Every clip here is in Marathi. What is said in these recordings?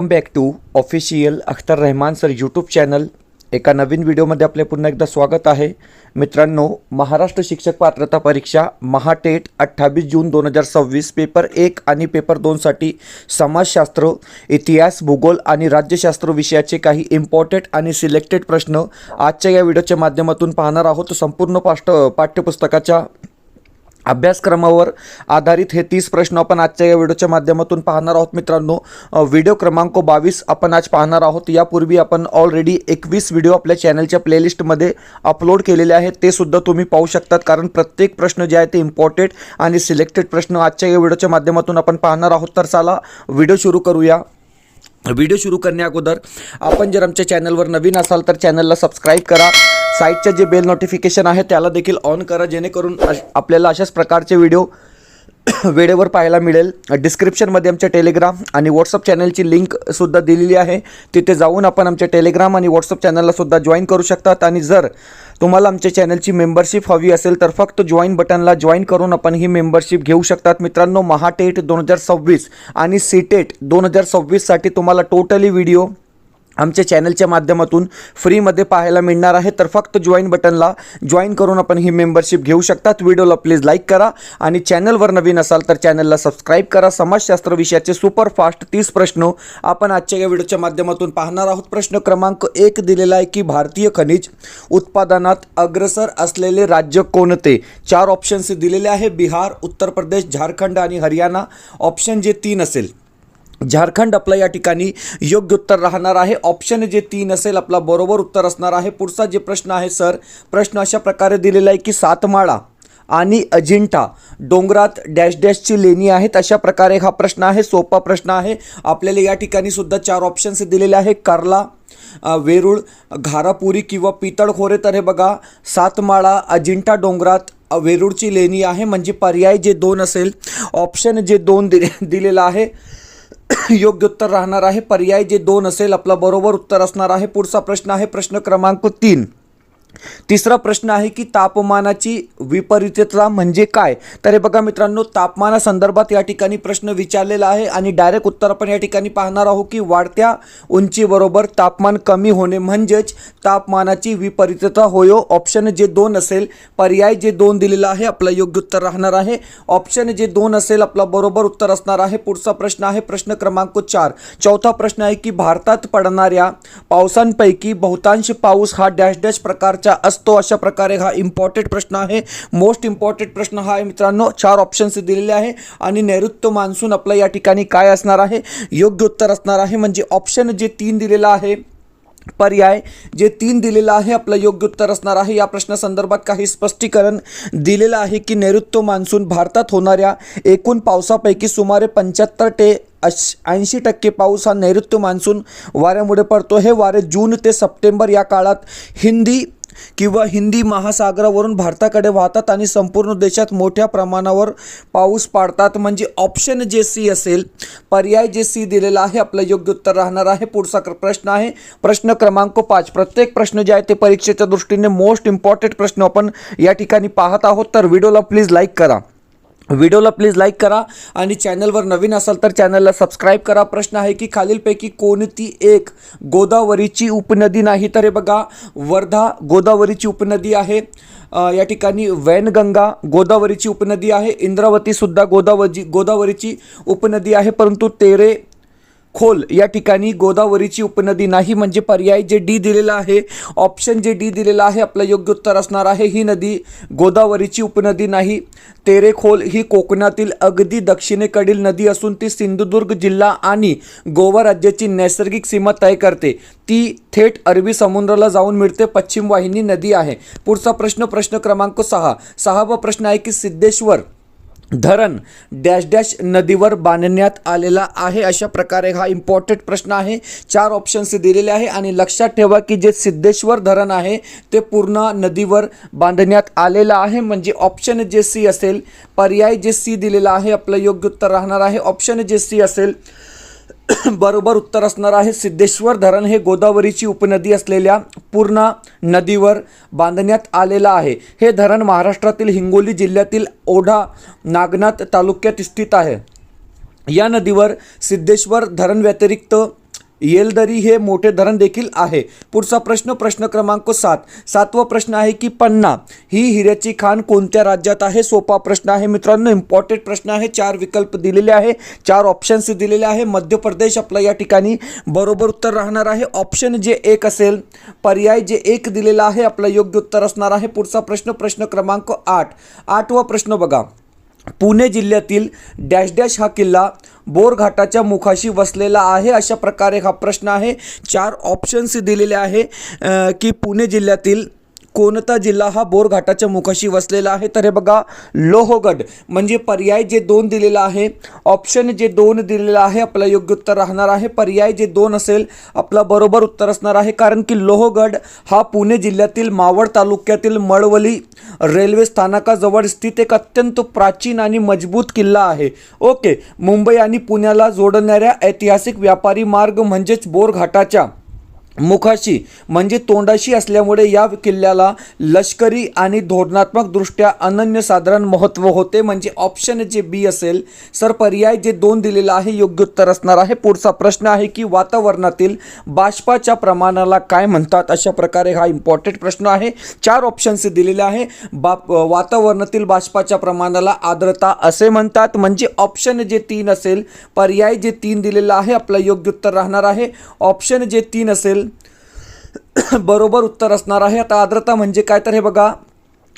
Back to official Akhtar Rahman sir YouTube channel. एका नवीन व्हिडिओमध्ये आपले पुन्हा एकदा स्वागत आहे. मित्रांनो, महाराष्ट्र शिक्षक पात्रता परीक्षा महाटेट 28 जून 2026 पेपर 1 आणि पेपर 2 साठी समाजशास्त्र, इतिहास, भूगोल आणि राज्यशास्त्र विषयाचे काही इम्पॉर्टंट आणि सिलेक्टेड प्रश्न आजच्या या व्हिडिओच्या माध्यमातून पाहणार आहोत. संपूर्ण पाठ्यपुस्तकाच्या अभ्यासक्रमावर आधारित हे 30 प्रश्न आपण आजच्या या व्हिडिओच्या माध्यमातून पाहणार आहोत. मित्रांनो, व्हिडिओ क्रमांक 22 आपण आज पाहणार आहोत. यापूर्वी आपण ऑलरेडी 21 व्हिडिओ आपल्या चॅनलच्या प्लेलिस्टमध्ये अपलोड केलेले आहेत, ते सुद्धा तुम्ही पाहू शकतात. कारण प्रत्येक प्रश्न जे आहे ते इम्पॉर्टंट आणि सिलेक्टेड प्रश्न आजच्या या व्हिडिओच्या माध्यमातून आपण पाहणार आहोत. तर चला व्हिडिओ सुरू करूया. व्हिडिओ सुरू करण्या अगोदर आपण जर आमच्या चॅनलवर नवीन असाल तर चॅनलला सबस्क्राईब करा. साईडचे जे बेल नोटिफिकेशन आहे त्याला देखील ऑन करा, जेणेकरून आपल्याला अशाच प्रकारचे व्हिडिओ वेळेवर पाहायला मिळेल. डिस्क्रिप्शनमध्ये आमच्या टेलिग्राम आणि व्हॉट्सअप चॅनलची लिंकसुद्धा दिलेली आहे. तिथे जाऊन आपण आमच्या टेलिग्राम आणि व्हॉट्सअप चॅनललासुद्धा जॉईन करू शकतात. आणि जर तुम्हाला आमच्या चॅनलची मेंबरशिप हवी असेल तर फक्त जॉईन बटनला जॉईन करून आपण ही मेंबरशिप घेऊ शकतात. मित्रांनो, महाटेट 2026 आणि सीटेट 2026साठी तुम्हाला टोटली व्हिडिओ आमच्या चॅनलच्या माध्यमातून फ्रीमध्ये पाहायला मिळणार आहे. तर फक्त जॉईन बटनला जॉईन करून आपण ही मेंबरशिप घेऊ शकतात. व्हिडिओला प्लीज लाईक करा आणि चॅनलवर नवीन असाल तर चॅनलला सबस्क्राईब करा. समाजशास्त्र विषयाचे सुपरफास्ट 30 प्रश्न आपण आजच्या या व्हिडिओच्या माध्यमातून पाहणार आहोत. प्रश्न क्रमांक 1 दिलेला आहे की भारतीय खनिज उत्पादनात अग्रेसर असलेले राज्य कोणते? 4 ऑप्शन्स दिलेले आहे: बिहार, उत्तर प्रदेश, झारखंड आणि हरियाणा. ऑप्शन जे 3 असेल, झारखंड आपला या ठिकाणी योग्य उत्तर राहणार आहे. ऑप्शन जे 3 असेल आपला बरोबर उत्तर असणार आहे. पुढचा जे प्रश्न आहे सर, प्रश्न अशा प्रकारे दिलेला आहे की सातमाळा आणि अजिंठा डोंगरात डॅश डॅशची लेणी आहेत. अशा प्रकारे हा प्रश्न आहे. सोपा प्रश्न आहे. आपल्याला या ठिकाणी सुद्धा 4 ऑप्शन्स दिलेले आहे: कर्ला, वेरूळ, घारापुरी किंवा पितळखोरे. तर हे बघा, सातमाळा अजिंठा डोंगरात वेरूळची लेणी आहे, म्हणजे पर्याय जे 2 असेल, ऑप्शन जे 2 दिलेला आहे योग्य उत्तर राहणार आहे. पर्याय जे 2 असेल आपला बरोबर उत्तर असणार आहे. पुढचा प्रश्न आहे प्रश्न क्रमांक 3. तिसरा प्रश्न आहे की तापमानाची विपरीतता म्हणजे काय? तर हे बघा मित्रांनो, तापमानासंदर्भात या ठिकाणी प्रश्न विचारलेला आहे आणि डायरेक्ट उत्तर आपण या ठिकाणी पाहणार आहोत की वाढत्या उंचीबरोबर तापमान कमी होणे म्हणजेच तापमानाची विपरीतता होय. ऑप्शन जे 2 असेल, पर्याय जे 2 दिलेला आहे आपला योग्य उत्तर राहणार आहे. ऑप्शन जे 2 असेल आपला बरोबर उत्तर असणार आहे. पुढचा प्रश्न आहे प्रश्न क्रमांक 4. चौथा प्रश्न आहे की भारतात पडणाऱ्या पावसांपैकी बहुतांश पाऊस हा डॅश डॅश प्रकारचा असतो. अशा प्रकारे हा इम्पॉर्टंट प्रश्न आहे. मोस्ट इम्पॉर्टंट प्रश्न हा आहे मित्रांनो. 4 ऑप्शन्स दिलेले आहे आणि नैऋत्य मान्सून आपला या ठिकाणी काय असणार आहे? योग्य उत्तर असणार आहे. म्हणजे ऑप्शन जे 3 दिलेला आहे, पर्याय जे 3 दिलेला आहे आपलं योग्य उत्तर असणार आहे. या प्रश्नासंदर्भात काही स्पष्टीकरण दिलेलं आहे की नैऋत्य मान्सून भारतात होणाऱ्या एकूण पावसापैकी सुमारे 75 ते 80% पाऊस हा नैऋत्य मान्सून वाऱ्यामुळे पडतो. हे वारे जून ते सप्टेंबर या काळात हिंदी महासागरावरून भारताकडे वाहतात आणि संपूर्ण देशात मोठ्या प्रमाणावर पाऊस पाडतात. म्हणजे ऑप्शन जे सी असेल, पर्याय जे सी दिलेला आहे आपलं योग्य उत्तर राहणार आहे. पुढचा प्रश्न आहे प्रश्न क्रमांक 5. प्रत्येक प्रश्न जे आहे ते परीक्षेच्या दृष्टीने मोस्ट इम्पॉर्टंट प्रश्न आपण या ठिकाणी पाहत आहोत. तर व्हिडिओला प्लीज लाईक करा आणि चॅनलवर नवीन असाल तर चॅनलला सबस्क्राईब करा. प्रश्न आहे की खालीलपैकी कोणती एक गोदावरीची उपनदी नाही? तर हे बघा, वर्धा गोदावरीची उपनदी आहे. या ठिकाणी वैनगंगा गोदावरीची उपनदी आहे. इंद्रावती सुद्धा गोदावरीची उपनदी आहे, परंतु खोल या ठिकाणी गोदावरीची उपनदी नाही. म्हणजे पर्याय जे डी दिलेला आहे, ऑप्शन जे डी दिलेला आहे आपलं योग्य उत्तर असणार आहे. ही नदी गोदावरीची उपनदी नाही. तेरेखोल ही कोकणातील अगदी दक्षिणेकडील नदी असून ती सिंधुदुर्ग जिल्हा आणि गोवा राज्याची नैसर्गिक सीमा तय करते. ती थेट अरबी समुद्राला जाऊन मिळते. पश्चिम वाहिनी नदी आहे. पुढचा प्रश्न क्रमांक 6. 6वा प्रश्न आहे की सिद्धेश्वर धरण डॅश डॅश नदीवर बांधण्यात आलेला आहे. अशा प्रकारे हा इम्पॉर्टंट प्रश्न आहे. 4 ऑप्शन्स दिलेले आहे आणि लक्षात ठेवा की जे सिद्धेश्वर धरण आहे ते पूर्ण नदीवर बांधण्यात आलेलं आहे. म्हणजे ऑप्शन जे सी असेल, पर्याय जे सी दिलेला आहे आपलं योग्य उत्तर राहणार आहे. ऑप्शन जे सी असेल बरोबर उत्तर असणार आहे. सिद्धेश्वर धरण हे गोदावरीची उपनदी असलेल्या पूर्णा नदीवर बांधण्यात आलेलं आहे. हे धरण महाराष्ट्रातील हिंगोली जिल्ह्यातील ओढा नागनाथ तालुक्यात स्थित आहे. या नदीवर सिद्धेश्वर धरण व्यतिरिक्त येलदरी हे मोठे धरण देखील आहे. पुढचा प्रश्न, प्रश्न क्रमांक 7. सातवा प्रश्न आहे की पन्ना ही हिऱ्याची खाण कोणत्या राज्यात आहे? सोपा प्रश्न आहे मित्रांनो, इम्पॉर्टंट प्रश्न आहे. 4 विकल्प दिलेले आहे, 4 ऑप्शन्स दिलेले आहे. मध्य प्रदेश आपला या ठिकाणी बरोबर उत्तर राहणार आहे. ऑप्शन जे 1 असेल, पर्याय जे 1 दिलेला आहे आपला योग्य उत्तर असणार आहे. पुढचा प्रश्न, प्रश्न क्रमांक 8. 8वा प्रश्न बघा. पुणे जिल्ह्यातील डॅश डॅश हा किल्ला बोरघाटाच्या मुखाशी वसलेला आहे. अशा प्रकारे हा प्रश्न आहे. 4 ऑप्शन्स दिलेले आहे की पुणे जिल्ह्यातील कोणता जिल्हा हा बोरघाटाच्या मुखाशी वसलेला आहे? तर हे बघा, लोहगड म्हणजे पर्याय जे 2 दिलेला आहे, ऑप्शन जे 2 दिलेला आहे आपला योग्य उत्तर राहणार आहे. पर्याय जे 2 असेल आपला बरोबर उत्तर असणार आहे, कारण की लोहगड हा पुणे जिल्ह्यातील मावळ तालुक्यातील मळवली रेल्वे स्थानकाजवळ स्थित एक अत्यंत प्राचीन आणि मजबूत किल्ला आहे. ओके, मुंबई आणि पुण्याला जोडणाऱ्या ऐतिहासिक व्यापारी मार्ग म्हणजेच बोरघाटाच्या मुखाशी म्हणजे तोंडाशी असल्यामुळे या किल्ल्याला लष्करी आणि धोरणात्मक दृष्ट्या अनन्यसाधारण महत्त्व होते. म्हणजे ऑप्शन जे बी असेल सर, पर्याय जे 2 दिलेला आहे योग्य उत्तर असणार आहे. पुढचा प्रश्न आहे की वातावरणातील बाष्पाच्या प्रमाणाला काय म्हणतात? अशा प्रकारे हा इम्पॉर्टंट प्रश्न आहे. 4 ऑप्शन्स दिलेले आहे. वातावरणातील बाष्पाच्या प्रमाणाला आर्द्रता असे म्हणतात. म्हणजे ऑप्शन जे 3 असेल, पर्याय जे 3 दिलेला आहे आपला योग्य उत्तर राहणार आहे. ऑप्शन जे 3 असेल बरोबर उत्तर असणार आहे. आता आर्द्रता म्हणजे काय? तर हे बघा,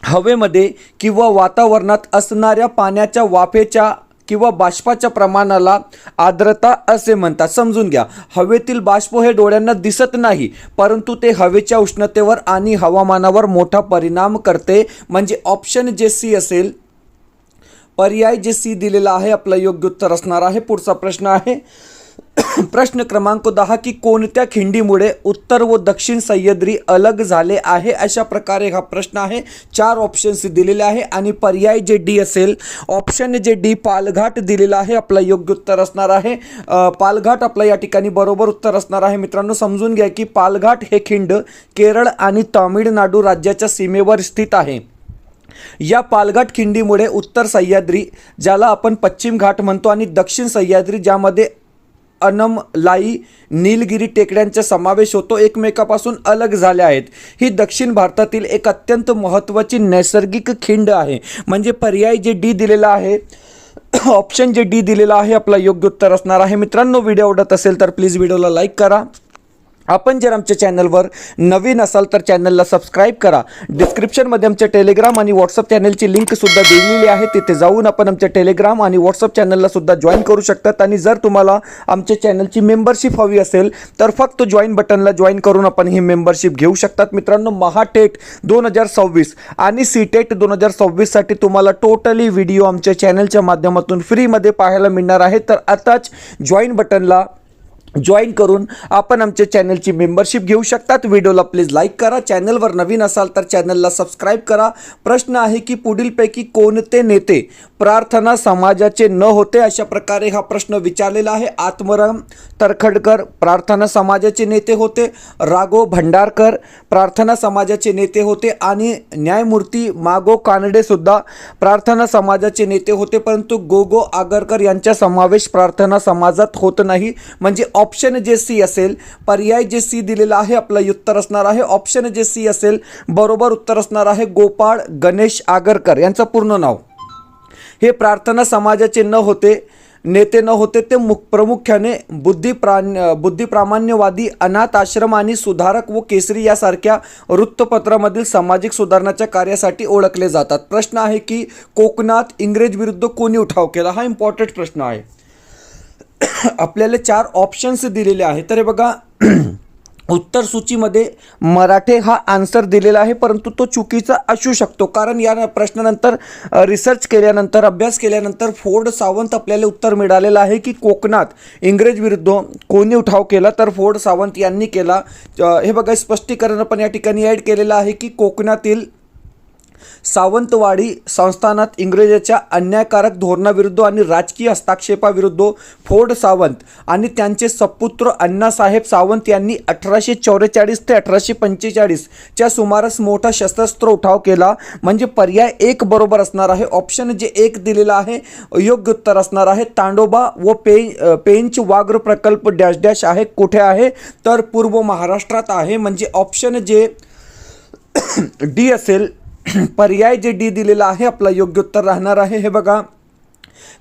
हवेमध्ये किंवा वातावरणात असणाऱ्या पाण्याच्या वाफेच्या किंवा बाष्पाच्या प्रमाणाला आर्द्रता असे म्हणतात. समजून घ्या, हवेतील बाष्प हे डोळ्यांना दिसत नाही, परंतु ते हवेच्या उष्णतेवर आणि हवामानावर मोठा परिणाम करते. म्हणजे ऑप्शन जे सी असेल, पर्याय जे सी दिलेला आहे आपला योग्य उत्तर असणार आहे. पुढचा प्रश्न आहे प्रश्न क्रमांक 10 की कोणत्या खिंडीमुळे उत्तर व दक्षिण सह्याद्री अलग झाले आहे? अशा प्रकारे हा प्रश्न आहे. 4 ऑप्शन्स दिलेले आहे आणि पर्याय जे डी असेल, ऑप्शन जे डी पालघाट दिलेला आहे आपला योग्य उत्तर असणार आहे. पालघाट आपला या ठिकाणी बरोबर उत्तर असणार आहे. मित्रांनो समजून घ्या की पालघाट हे खिंड केरळ आणि तामिळनाडू राज्याच्या सीमेवर स्थित आहे. या पालघाट खिंडीमुळे उत्तर सह्याद्री ज्याला आपण पश्चिम घाट म्हणतो आणि दक्षिण सह्याद्री ज्यामध्ये अनमलाई नीलगिरी टेकड्यांचा समावेश होतो, एकमेकापासून अलग झाले आहेत. ही दक्षिण भारतातील एक अत्यंत महत्त्वाची नैसर्गिक खिंड आहे. म्हणजे पर्याय जे डी दिलेला आहे, ऑप्शन जे डी दिलेला आहे आपला योग्य उत्तर असणार आहे. मित्रांनो, व्हिडिओ आवडत असेल तर प्लीज व्हिडिओला लाईक करा. आपण जर आमच्या चॅनलवर नवीन असाल तर चॅनलला सबस्क्राईब करा. डिस्क्रिप्शनमध्ये आमच्या टेलिग्राम आणि व्हॉट्सअप चॅनलची लिंकसुद्धा दिलेली आहे. तिथे जाऊन आपण आमच्या टेलिग्राम आणि व्हॉट्सअप चॅनललासुद्धा जॉईन करू शकतात. आणि जर तुम्हाला आमच्या चॅनलची मेंबरशिप हवी असेल तर फक्त जॉईन बटनला जॉईन करून आपण ही मेंबरशिप घेऊ शकतात. मित्रांनो, महाटेट 2026 आणि सीटेट 2026साठी तुम्हाला टोटली व्हिडिओ आमच्या चॅनलच्या माध्यमातून फ्रीमध्ये पाहायला मिळणार आहे. तर आताच जॉईन बटनला जॉईन करून आपण आमच्या चॅनलची मेंबरशिप घेऊ शकतात. व्हिडिओला प्लीज लाईक करा. चॅनलवर नवीन असाल तर चॅनलला सबस्क्राईब करा. प्रश्न आहे की पुढीलपैकी कोणते नेते प्रार्थना समाजाचे न होते? अशा प्रकारे हा प्रश्न विचारलेला आहे. आत्माराम तरखडकर प्रार्थना समाजाचे नेते होते, राघव भंडारकर प्रार्थना समाजाचे नेते होते आणि न्यायमूर्ती मागो कानडे सुद्धा प्रार्थना समाजाचे नेते होते, परंतु गोगो आगरकर यांचा समावेश प्रार्थना समाजात होत नाही. म्हणजे ऑप्शन जे सी असेल, पर्याय जे सी दिलेला आहे आपला उत्तर असणार आहे. ऑप्शन जे सी असेल बरोबर उत्तर असणार आहे. गोपाळ गणेश आगरकर यांचं पूर्ण नाव. हे प्रार्थना समाजाचे न होते, नेते न होते. ते प्रामुख्याने बुद्धिप्रामाण्यवादी, अनाथ आश्रम आणि सुधारक व केसरी यासारख्या वृत्तपत्रामधील सामाजिक सुधारणाच्या कार्यासाठी ओळखले जातात. प्रश्न आहे की कोकणात इंग्रज विरुद्ध कोणी उठाव केला? हा इम्पॉर्टंट प्रश्न आहे. आपल्याला 4 ऑप्शन्स दिलेले आहेत. तर हे बघा, उत्तर सूचीमध्ये मराठे हा आन्सर दिलेला आहे, परंतु तो चुकीचा असू शकतो. कारण या प्रश्नानंतर रिसर्च केल्यानंतर, अभ्यास केल्यानंतर फोर्ड सावंत आपल्याला उत्तर मिळालेलं आहे की कोकणात इंग्रज विरुद्ध कोणी उठाव केला? तर फोर्ड सावंत यांनी केला. हे बघा, स्पष्टीकरण पण या ठिकाणी ॲड केलेलं आहे की कोकणातील सावंतवाडी संस्थानात इंग्रजांच्या अन्यायकारक धोरणाविरुद्ध आणि राजकीय हस्तक्षेपाविरुद्ध फोर्ड सावंत आणि त्यांचे सपुत्र अण्णासाहेब सावंत यांनी 1844 ते 1845 च्या सुमारास मोठा शस्त्रास्त्र उठाव केला. म्हणजे पर्याय 1 बरोबर असणार आहे. ऑप्शन जे 1 दिलेला आहे योग्य उत्तर असणार आहे. तांडोबा व पेंच व्याघ्र प्रकल्प डॅश डॅश आहे, कुठे आहे तर पूर्व महाराष्ट्रात आहे. म्हणजे ऑप्शन जे डी असेल, पर्याय जे डी दिलेला आहे आपला योग्य उत्तर राहणार आहे. हे बघा,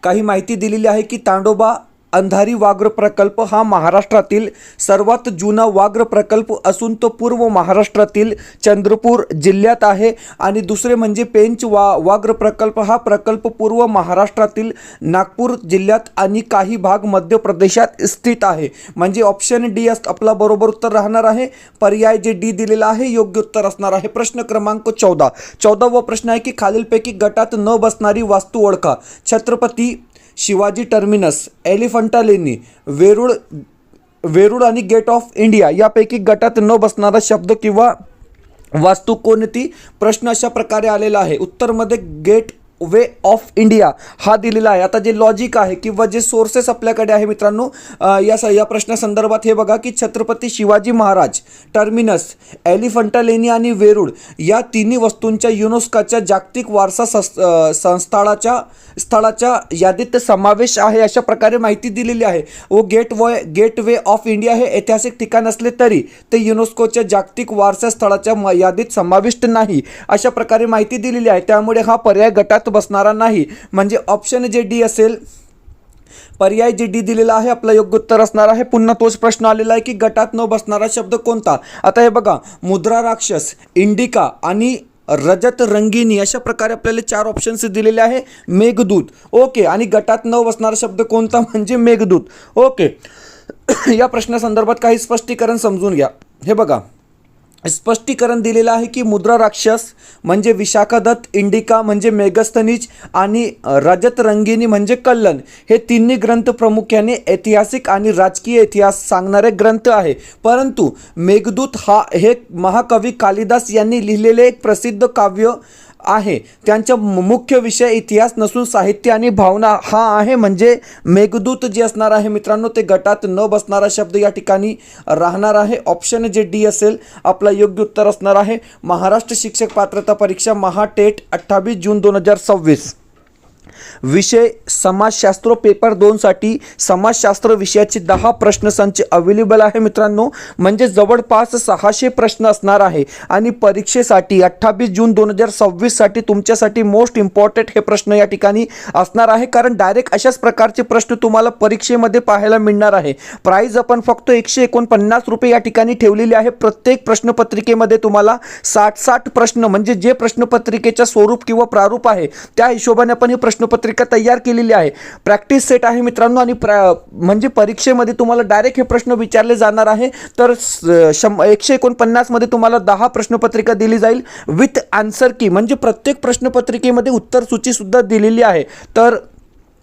काही माहिती दिलेली आहे की तांडोबा अंधारी व्याघ्र प्रकल्प हा महाराष्ट्रातील सर्वात जुना व्याघ्र प्रकल्प असून तो पूर्व महाराष्ट्रातील चंद्रपूर जिल्ह्यात आहे. आणि दुसरे म्हणजे पेंच व्याघ्र प्रकल्प हा प्रकल्प पूर्व महाराष्ट्रातील नागपूर जिल्ह्यात आणि काही भाग मध्य प्रदेशात स्थित आहे. म्हणजे ऑप्शन डी आपला बरोबर उत्तर राहणार आहे. पर्याय जे डी दिलेला आहे योग्य उत्तर असणार आहे. प्रश्न क्रमांक 14वा प्रश्न आहे की खालीलपैकी गटात न बसणारी वास्तू ओळखा. छत्रपती शिवाजी टर्मिनस, एलिफंटा लेणी, वेरूळ आणि गेट ऑफ इंडिया यापैकी गटात न बसणारा शब्द किंवा वास्तू कोणती. प्रश्न अशा प्रकारे आलेला आहे. उत्तरमध्ये गेट वे ऑफ इंडिया हा दिलेला आहे. आता जे लॉजिक आहे किंवा जे सोर्सेस आपल्याकडे आहे मित्रांनो या प्रश्नासंदर्भात हे बघा की छत्रपती शिवाजी महाराज टर्मिनस, एलिफंटा लेणी आणि वेरूळ या तिन्ही वस्तूंच्या युनेस्कोच्या जागतिक वारसा स्थळाच्या यादीत समावेश आहे अशा प्रकारे माहिती दिलेली आहे. व गेट वे ऑफ इंडिया हे ऐतिहासिक ठिकाण असले तरी ते युनेस्कोच्या जागतिक वारसा स्थळाच्या यादीत समाविष्ट नाही अशा प्रकारे माहिती दिलेली आहे. त्यामुळे हा पर्याय गटात बसणारा नाही. म्हणजे ऑप्शन जे डी असेल, पर्याय जे डी दिलेला आहे आपला योग्य उत्तर असणार आहे. पुन्हा तोच प्रश्न आलेला आहे की गटात न बसणारा शब्द कोणता. आता हे बघा, मुद्रा राक्षस, इंडिका आणि रजत रंगिनी अशा प्रकारे आपल्याला 4 ऑप्शन्स दिलेले आहे. मेघदूत, ओके. आणि गटात न बसणारा शब्द कोणता म्हणजे मेघदूत, ओके. या प्रश्नासंदर्भात काही स्पष्टीकरण समजून घ्या. हे बघा, स्पष्टीकरण दिलेलं आहे की मुद्रा राक्षस म्हणजे विशाखादत्त, इंडिका म्हणजे मेगस्थनीज आणि रजत रंगिनी म्हणजे कल्लन हे तिन्ही ग्रंथ प्रामुख्याने ऐतिहासिक आणि राजकीय इतिहास सांगणारे ग्रंथ आहे. परंतु मेघदूत हे महाकवी कालिदास यांनी लिहिलेले एक प्रसिद्ध काव्य आहे. त्यांचा मुख्य विषय इतिहास नसून साहित्य आणि भावना हा आहे. म्हणजे मेघदूत जे असणार आहे मित्रांनो ते गटात न बसणारा शब्द या ठिकाणी राहणार आहे. ऑप्शन जे डी असेल आपला योग्य उत्तर असणार आहे. महाराष्ट्र शिक्षक पात्रता परीक्षा महाटेट 28 जून 2026 विषय समाजशास्त्र पेपर 2 साठी समाजशास्त्र विषयाचे 10 प्रश्नसंच अवेलेबल आहे मित्रांनो. म्हणजे जवळपास 600 प्रश्न असणार आहे आणि परीक्षेसाठी 28 जून 2026 साठी तुमच्यासाठी मोस्ट इम्पॉर्टंट हे प्रश्न या ठिकाणी असणार आहे. कारण डायरेक्ट अशाच प्रकारचे प्रश्न तुम्हाला परीक्षेमध्ये पाहायला मिळणार आहे. प्राइस आपण फक्त 149 रुपये या ठिकाणी ठेवलेली आहे. प्रत्येक प्रश्नपत्रिकेमध्ये तुम्हाला 60 प्रश्न म्हणजे जे प्रश्नपत्रिकेच्या स्वरूप किंवा प्रारूप आहे त्या हिशोबाने आपण हे प्रश्नपत्रिका तयार केलेली आहे. प्रॅक्टिस सेट आहे मित्रांनो. आणि म्हणजे परीक्षेमध्ये तुम्हाला डायरेक्ट हे प्रश्न विचारले जाणार आहे. तर 149 मध्ये तुम्हाला 10 प्रश्नपत्रिका दिली जाईल विथ आन्सर की. म्हणजे प्रत्येक प्रश्नपत्रिकेमध्ये उत्तर सूची सुद्धा दिलेली आहे. तर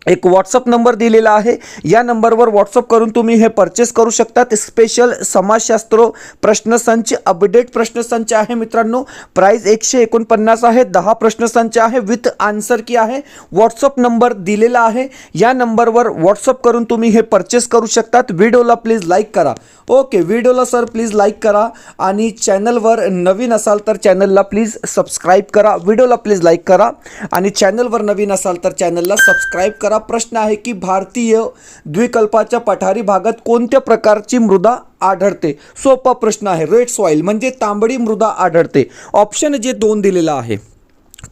एक व्हॉट्सअप नंबर दिलेला आहे. या नंबरवर व्हॉट्सअप करून तुम्ही हे परचेस करू शकतात. स्पेशल समाजशास्त्र प्रश्नसंच अपडेट प्रश्नसंच आहे मित्रांनो. प्राइस 149 आहे. 10 प्रश्नसंच आहे विथ आन्सर की आहे. व्हॉट्सअप नंबर दिलेला आहे. या नंबरवर व्हॉट्सअप करून तुम्ही हे परचेस करू शकतात. व्हिडिओला प्लीज लाईक करा. ओके, व्हिडिओला सर प्लीज लाईक करा. आणि चॅनलवर नवीन असाल तर चॅनलला प्लीज सबस्क्राईब करा. व्हिडिओला प्लीज लाईक करा आणि चॅनलवर नवीन असाल तर चॅनलला सबस्क्राईब करा. प्रश्न आहे की भारतीय द्वीपकल्पाच्या पठारी भागात कोणत्या प्रकारची मृदा आढळते. सोपा प्रश्न आहे. रेड सॉइल म्हणजे तांबडी मृदा आढळते. ऑप्शन जे 2 दिलेला आहे.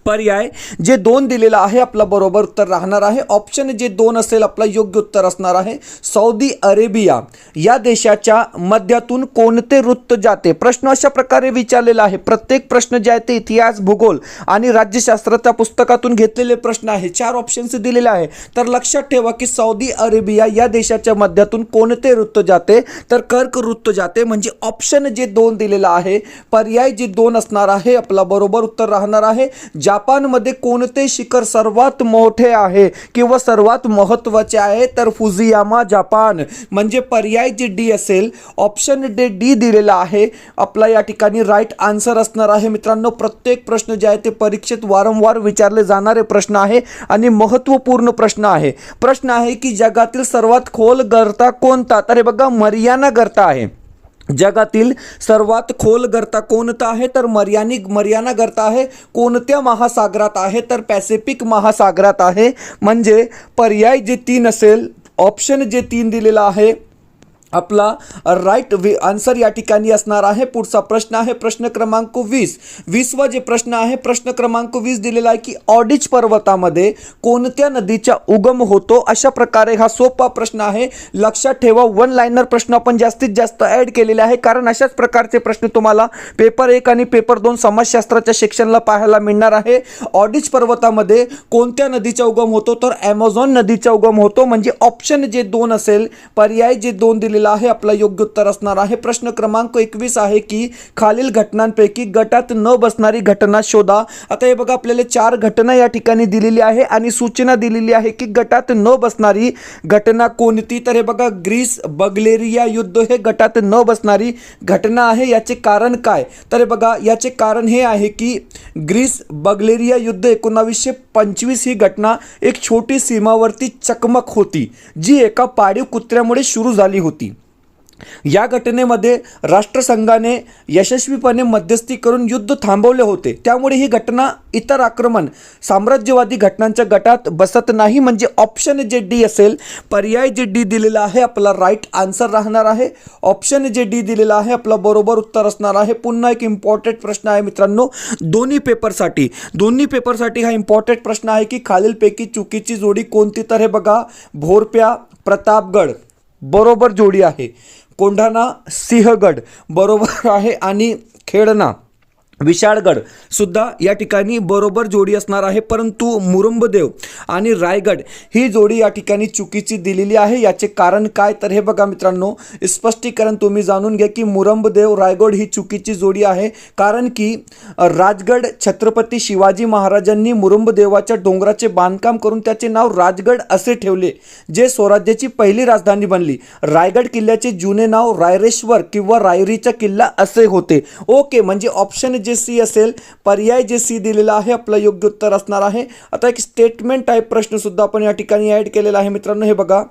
पर्याय जे 2 दिलेला आहे आपला बरोबर उत्तर राहणार आहे. ऑप्शन जे 2 असेल आपला योग्य उत्तर असणार आहे. सौदी अरेबिया या देशाच्या मध्यातून कोणते ऋतू जाते. प्रश्न अशा प्रकारे विचारलेला आहे. प्रत्येक प्रश्न जे आहे ते इतिहास, भूगोल आणि राज्यशास्त्राच्या पुस्तकातून घेतलेले प्रश्न आहे. 4 ऑप्शन्स दिलेले आहे. तर लक्षात ठेवा की सौदी अरेबिया या देशाच्या मध्यातून कोणते ऋतू जाते तर कर्क ऋतू जाते. म्हणजे ऑप्शन जे 2 दिलेला आहे पर्याय जे 2 असणार आहे आपला बरोबर उत्तर राहणार आहे. जापानमध्ये कोणते शिखर सर्वात मोठे आहे किंवा सर्वात महत्त्वाचे आहे? तर फुजियामा जापान, म्हणजे पर्याय जे डी असेल, ऑप्शन डी दिलेला आहे आपला या ठिकाणी राईट आन्सर असणार आहे. मित्रांनो, प्रत्येक प्रश्न जे आहे ते परीक्षेत वारंवार विचारले जाणारे प्रश्न आहे आणि महत्त्वपूर्ण प्रश्न आहे. प्रश्न आहे की जगातील सर्वात खोल गर्ता कोणता? तर हे बघा, मरियाना गर्ता आहे. जगातील सर्वात खोल गर्ता कोणता आहे? तर मरियाना गर्ता आहे. कोणत्या महासागरात आहे? तर पॅसिफिक महासागरात आहे. म्हणजे पर्याय जे 3 असेल, ऑप्शन जे 3 दिलेला आहे आपला राईट आन्सर या ठिकाणी असणार आहे. पुढचा प्रश्न आहे प्रश्न क्रमांक 20वा जे प्रश्न आहे, प्रश्न क्रमांक 20 दिलेला आहे की ऑडिच पर्वतामध्ये कोणत्या नदीचा उगम होतो? अशा प्रकारे हा सोपा प्रश्न आहे. लक्षात ठेवा, वन लाइनर प्रश्न आपण जास्तीत जास्त ॲड केलेले आहे, कारण अशाच प्रकारचे प्रश्न तुम्हाला पेपर 1 आणि पेपर 2 समाजशास्त्राच्या सेक्शनला पाहायला मिळणार आहे. ऑडिच पर्वतामध्ये कोणत्या नदीचा उगम होतो? तर ॲमेझॉन नदीचा उगम होतो. म्हणजे ऑप्शन जे 2 असेल, पर्याय जे 2 दिलेला आहे, आपला योग्य उत्तर असणार आहे. प्रश्न क्रमांक 21 आहे की खालील घटनांपैकी गटात न बसणारी घटना शोधा. आता हे बघा, आपल्याला 4 घटना या ठिकाणी दिलेली आहे आणि सूचना दिलेली आहे की गटात न बसणारी घटना कोणती? तर हे बघा, ग्रीस बल्गेरिया युद्ध हे गटात न बसणारी घटना आहे. याचे कारण काय? तर हे बघा, याचे कारण हे आहे की ग्रीस बल्गेरिया युद्ध 1925 ही घटना एक छोटी सीमावर्ती चकमक होती, जी एका पाळीव कुत्र्यामुळे सुरू झाली होती. या घटनेमध्ये राष्ट्रसंघाने यशस्वीपणे मध्यस्थी करून युद्ध थांबवले होते. त्यामुळे ही घटना इतर आक्रमण साम्राज्यवादी घटनांच्या गटात बसत नाही. म्हणजे ऑप्शन जे डी असेल, पर्याय जे डी दिलेला आहे, आपला राईट आन्सर राहणार आहे. ऑप्शन जे डी दिलेला आहे, आपला बरोबर उत्तर असणार आहे. पुन्हा एक इम्पॉर्टंट प्रश्न आहे मित्रांनो, दोन्ही पेपरसाठी हा इम्पॉर्टंट प्रश्न आहे की खालीलपैकी चुकीची जोडी कोणती? तर हे बघा, भोरप्या प्रतापगड बरोबर जोडी आहे. कोंढाणा सिंहगड बरोबर आहे आणि खेडणा विशाळगड सुद्धा या ठिकाणी बरोबर जोडी असणार आहे. परंतु मुरुंबदेव आणि रायगड ही जोडी या ठिकाणी चुकीची दिलेली आहे. याचे कारण काय? तर हे बघा मित्रांनो, स्पष्टीकरण तुम्ही जाणून घ्या की मुरुंबदेव रायगड ही चुकीची जोडी आहे. कारण की राजगड छत्रपती शिवाजी महाराजांनी मुरुंबदेवाच्या डोंगराचे बांधकाम करून त्याचे नाव राजगड असे ठेवले, जे स्वराज्याची पहिली राजधानी बनली. रायगड किल्ल्याचे जुने नाव रायरेश्वर किंवा रायरीचा किल्ला असे होते. ओके, म्हणजे ऑप्शन जे सी असेल, पर्याय जे सी दिलेला आहे, आपलं योग्य उत्तर असणार आहे. आता एक स्टेटमेंट टाईप प्रश्न सुद्धा आपण या ठिकाणी ॲड केलेला आहे मित्रांनो. हे बघा,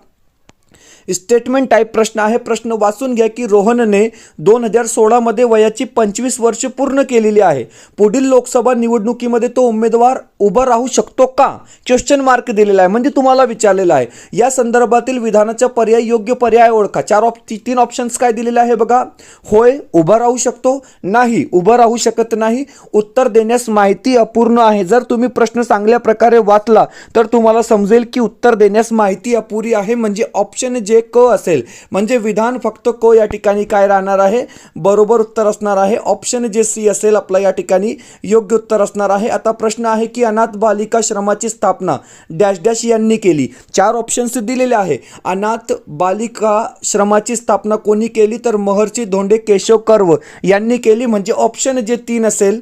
स्टेटमेंट टाईप प्रश्न आहे. प्रश्न वाचून घ्या की रोहनने 2016 मध्ये वयाची 25 वर्ष पूर्ण केलेली आहे. पुढील लोकसभा निवडणुकीमध्ये तो उमेदवार उभा राहू शकतो का? क्वेश्चन मार्क दिलेला आहे, म्हणजे तुम्हाला विचारलेला आहे. या संदर्भातील विधानाचा पर्याय, योग्य पर्याय ओळखा. 3 ऑप्शन्स काय दिलेले आहे बघा. होय, उभा राहू शकतो, नाही, उभा राहू शकत नाही, उत्तर देण्यास माहिती अपूर्ण आहे. जर तुम्ही प्रश्न चांगल्या प्रकारे वाचला तर तुम्हाला समजेल की उत्तर देण्यास माहिती अपुरी आहे. म्हणजे ऑप्शन जे क असेल, म्हणजे विधान फक्त क या ठिकाणी काय राहणार आहे, बरोबर उत्तर असणार आहे. ऑप्शन जे सी असेल, आपला या ठिकाणी योग्य उत्तर असणार आहे. आता प्रश्न आहे की अनाथ बालिका श्रमाची स्थापना डॅश डॅश यांनी केली. 4 ऑप्शन्स दिलेले आहे. अनाथ बालिका श्रमाची स्थापना कोणी केली? तर महर्षी धोंडे केशव कर्व यांनी केली. म्हणजे ऑप्शन जे 3 असेल,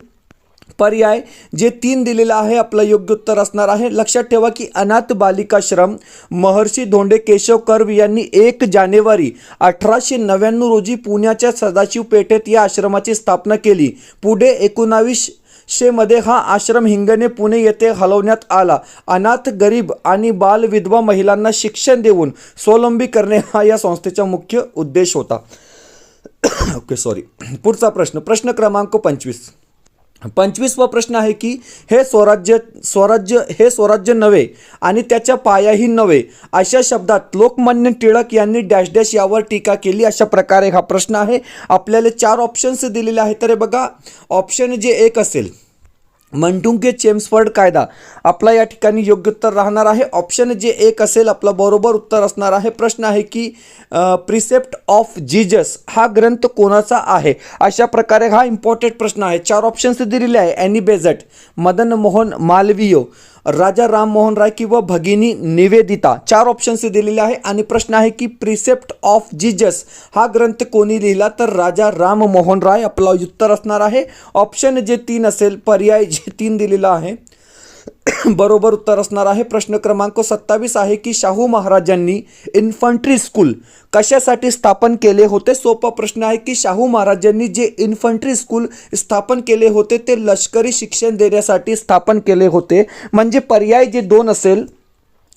पर्याय जे 3 दिलेला आहे, आपलं योग्य उत्तर असणार आहे. लक्षात ठेवा की अनाथ बालिकाश्रम महर्षी धोंडे केशव कर्व यांनी 1 जानेवारी 1899 रोजी पुण्याच्या सदाशिव पेठेत या आश्रमाची स्थापना केली. पुढे 1900 मध्ये हा आश्रम हिंगणे पुणे येथे हलवण्यात आला. अनाथ, गरीब आणि बाल विधवा महिलांना शिक्षण देऊन स्वावलंबी करणे हा या संस्थेचा मुख्य उद्देश होता. Okay, sorry. पुढचा प्रश्न, प्रश्न क्रमांक 25वा प्रश्न आहे की हे स्वराज्य नव्हे आणि त्याच्या पायाही नव्हे अशा शब्दात लोकमान्य टिळक यांनी डॅश डॅश यावर टीका केली. अशा प्रकारे हा प्रश्न आहे. आपल्याला 4 ऑप्शन्स दिलेले आहेत. तर बघा, ऑप्शन जे 1 असेल, मंटुंगे चेम्सफर्ड कायदा, आपला या ठिकाणी योग्य उत्तर राहणार आहे. ऑप्शन जे 1 असेल, आपलं बरोबर उत्तर असणार आहे. प्रश्न आहे की प्रिसेप्ट ऑफ जीजस हा ग्रंथ कोणाचा आहे? अशा प्रकारे हा इम्पॉर्टंट प्रश्न आहे. 4 ऑप्शन्स दिलेले आहे. ॲनी बेझंट, मदन मोहन मालवीय, राजा राममोहन राय किंवा भगिनी निवेदिता. 4 ऑप्शन्स दिलेले आहे. आणि प्रश्न आहे की प्रिसेप्ट ऑफ जीजस हा ग्रंथ कोणी लिहिला, तर राजा राममोहन राय आपला उत्तर असणार आहे. ऑप्शन जे 3 असेल, पर्याय जे 3 दिलेला आहे, बरोबर उत्तर असणार आहे. प्रश्न क्रमांक 27 आहे की शाहू महाराजांनी इन्फंट्री स्कूल कशासाठी स्थापन केले होते. सोपा प्रश्न आहे की शाहू महाराजांनी जे इन्फंट्री स्कूल स्थापन केले होते ते लष्करी शिक्षण देण्यासाठी स्थापन केले होते. म्हणजे पर्याय जे 2 असेल,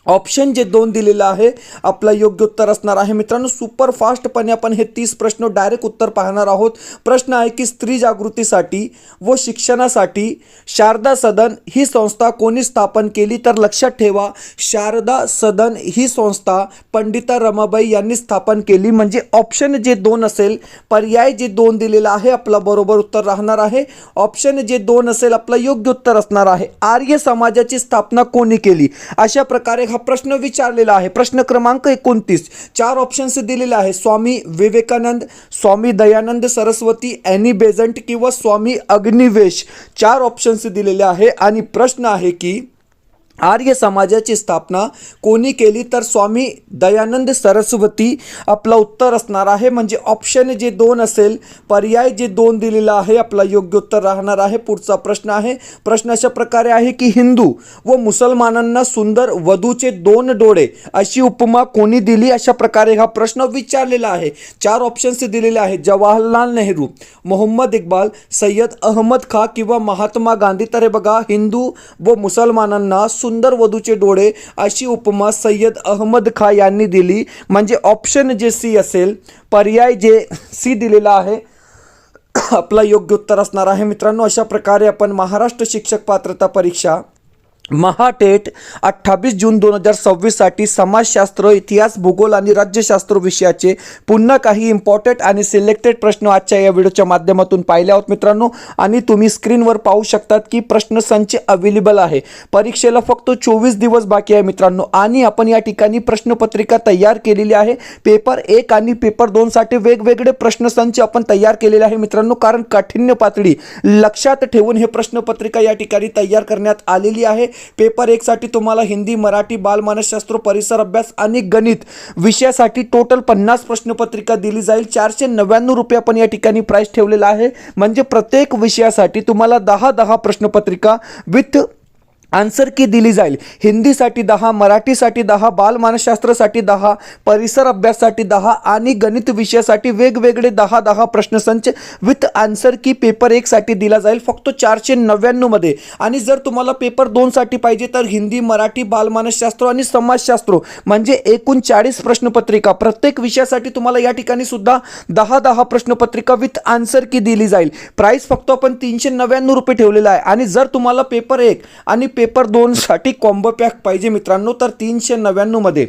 ऑप्शन जे 2 दिलेलं आहे, आपलं योग्य उत्तर असणार आहे. मित्रांनो, सुपर फास्टपणे आपण हे 30 प्रश्न डायरेक्ट उत्तर पाहणार आहोत. प्रश्न आहे की स्त्री जागृतीसाठी व शिक्षणासाठी शारदा सदन ही संस्था कोणी स्थापन केली, तर लक्षात ठेवा, शारदा सदन ही संस्था पंडिता रमाबाई यांनी स्थापन केली. म्हणजे ऑप्शन जे 2 असेल, पर्याय जे 2 दिलेला आहे, आपला बरोबर उत्तर राहणार आहे. ऑप्शन जे 2 असेल, आपलं योग्य उत्तर असणार आहे. आर्य समाजाची स्थापना कोणी केली, अशा प्रकारे हा प्रश्न विचारलेला आहे. प्रश्न क्रमांक 29, 4 ऑप्शन्स दिलेले आहे. स्वामी विवेकानंद, स्वामी दयानंद सरस्वती, ॲनी बेझंट किंवा स्वामी अग्निवेश. 4 ऑप्शन्स दिलेले आहे. आणि प्रश्न आहे की आर्य समाजाची स्थापना कोणी केली, तर स्वामी दयानंद सरस्वती आपला उत्तर असणार आहे. म्हणजे ऑप्शन जे 2 असेल, पर्याय जे 2 दिलेला आहे, आपला योग्य उत्तर राहणार आहे. पुढचा प्रश्न आहे. प्रश्न अशा प्रकारे आहे की हिंदू व मुसलमानांना सुंदर वधूचे 2 डोळे अशी उपमा कोणी दिली, अशा प्रकारे हा प्रश्न विचारलेला आहे. 4 ऑप्शन्स दिलेले आहेत. जवाहरलाल नेहरू, मोहम्मद इक्बाल, सय्यद अहमद खां किंवा महात्मा गांधी. तर हे बघा, हिंदू व मुसलमानांना सुंदर वधूचे डोळे अशी उपमा सय्यद अहमद खां यांनी दिली. म्हणजे ऑप्शन जे सी असेल, पर्याय जे सी दिलेला आहे, आपला योग्य उत्तर असणार आहे. मित्रांनो, अशा प्रकारे आपण महाराष्ट्र शिक्षक पात्रता परीक्षा महाटेट 28 जून 2026 साठी समाजशास्त्र, इतिहास, भूगोल आणि राज्यशास्त्र विषयाचे पुन्हा काही इम्पॉर्टंट आणि सिलेक्टेड प्रश्न आजच्या या व्हिडिओच्या माध्यमातून पाहिले आहोत मित्रांनो. आणि तुम्ही स्क्रीनवर पाहू शकतात की प्रश्नसंच अवेलेबल आहे. परीक्षेला फक्त 24 दिवस बाकी आहे मित्रांनो. आणि आपण या ठिकाणी प्रश्नपत्रिका तयार केलेली आहे. पेपर 1 आणि पेपर 2 साठी वेगवेगळे प्रश्नसंच आपण तयार केलेले आहे मित्रांनो. कारण काठिण्य पातळी लक्षात ठेवून हे प्रश्नपत्रिका या ठिकाणी तयार करण्यात आलेली आहे. पेपर 1 साठी तुम्हाला हिंदी, मराठी, बालमानसशास्त्र, परिसर अभ्यास आणि गणित विषयासाठी टोटल 50 प्रश्नपत्रिका दिली जाईल. 499 रुपये आपण या ठिकाणी प्राइस ठेवलेला आहे. म्हणजे प्रत्येक विषयासाठी तुम्हाला 10 प्रश्नपत्रिका विथ आन्सर की दिली जाईल. हिंदीसाठी 10, मराठीसाठी 10, बालमानसशास्त्रासाठी 10, परिसर अभ्यासासाठी 10 आणि गणित विषयासाठी वेगवेगळे 10 प्रश्नसंच विथ आन्सर की पेपर 1 साठी दिला जाईल फक्त 499 मध्ये. आणि जर तुम्हाला पेपर 2 साठी पाहिजे तर हिंदी, मराठी, बालमानसशास्त्र आणि समाजशास्त्र म्हणजे एकूण 40 प्रश्नपत्रिका प्रत्येक विषयासाठी तुम्हाला या ठिकाणी सुद्धा 10 प्रश्नपत्रिका विथ आन्सर की दिली जाईल. प्राइस फक्त आपण 399 रुपये ठेवलेला आहे. आणि जर तुम्हाला पेपर 1 आणि पेपर 2 साठी कॉम्बो पॅक पाहिजे मित्रांनो, तर 399 मध्ये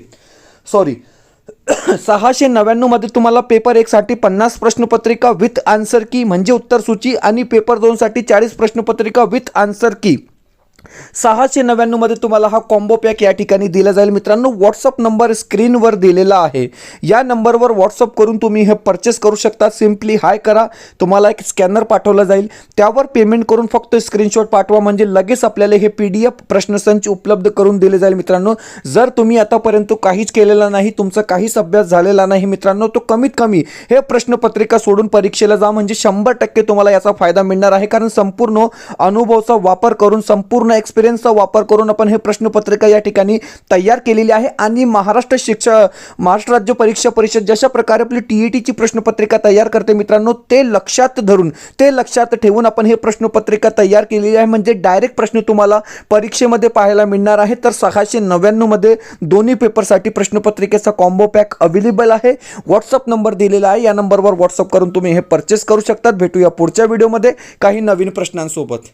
699 मध्ये तुम्हाला पेपर 1 साठी 50 प्रश्नपत्रिका विथ आन्सर की म्हणजे उत्तर सूची आणि पेपर 2 साठी 40 प्रश्नपत्रिका विथ आन्सर की 699 मध्ये तुम्हाला हा कॉम्बो पॅक या ठिकाणी दिला जाईल मित्रांनो. व्हॉट्सअप नंबर स्क्रीनवर दिलेला आहे. या नंबरवर व्हॉट्सअप करून तुम्ही हे परचेस करू शकता. सिम्पली हाय करा, तुम्हाला एक स्कॅनर पाठवला जाईल, त्यावर पेमेंट करून फक्त स्क्रीनशॉट पाठवा म्हणजे लगेच आपल्याला हे PDF प्रश्नसंच उपलब्ध करून दिले जाईल मित्रांनो. जर तुम्ही आतापर्यंत काहीच केलेला नाही, तुमचा काहीच अभ्यास झालेला नाही मित्रांनो, तो कमीत कमी हे प्रश्नपत्रिका सोडून परीक्षेला जा म्हणजे 100% तुम्हाला याचा फायदा मिळणार आहे. कारण संपूर्ण अनुभवाचा वापर करून, संपूर्ण एक्सपिरियन्सचा वापर करून आपण हे प्रश्नपत्रिका या ठिकाणी तयार केलेली आहे. आणि महाराष्ट्र राज्य परीक्षा परिषद जशा प्रकारे आपली TETची प्रश्नपत्रिका तयार करते मित्रांनो, ते लक्षात धरून, ते लक्षात ठेवून आपण हे प्रश्नपत्रिका तयार केलेली आहे. म्हणजे डायरेक्ट प्रश्न तुम्हाला परीक्षेमध्ये पाहायला मिळणार आहे. तर 699 मध्ये दोन्ही पेपरसाठी प्रश्नपत्रिकेचा कॉम्बो पॅक अवेलेबल आहे. व्हॉट्सअप नंबर दिलेला आहे, या नंबरवर व्हॉट्सअप करून तुम्ही हे परचेस करू शकतात. भेटूया पुढच्या व्हिडिओमध्ये काही नवीन प्रश्नांसोबत.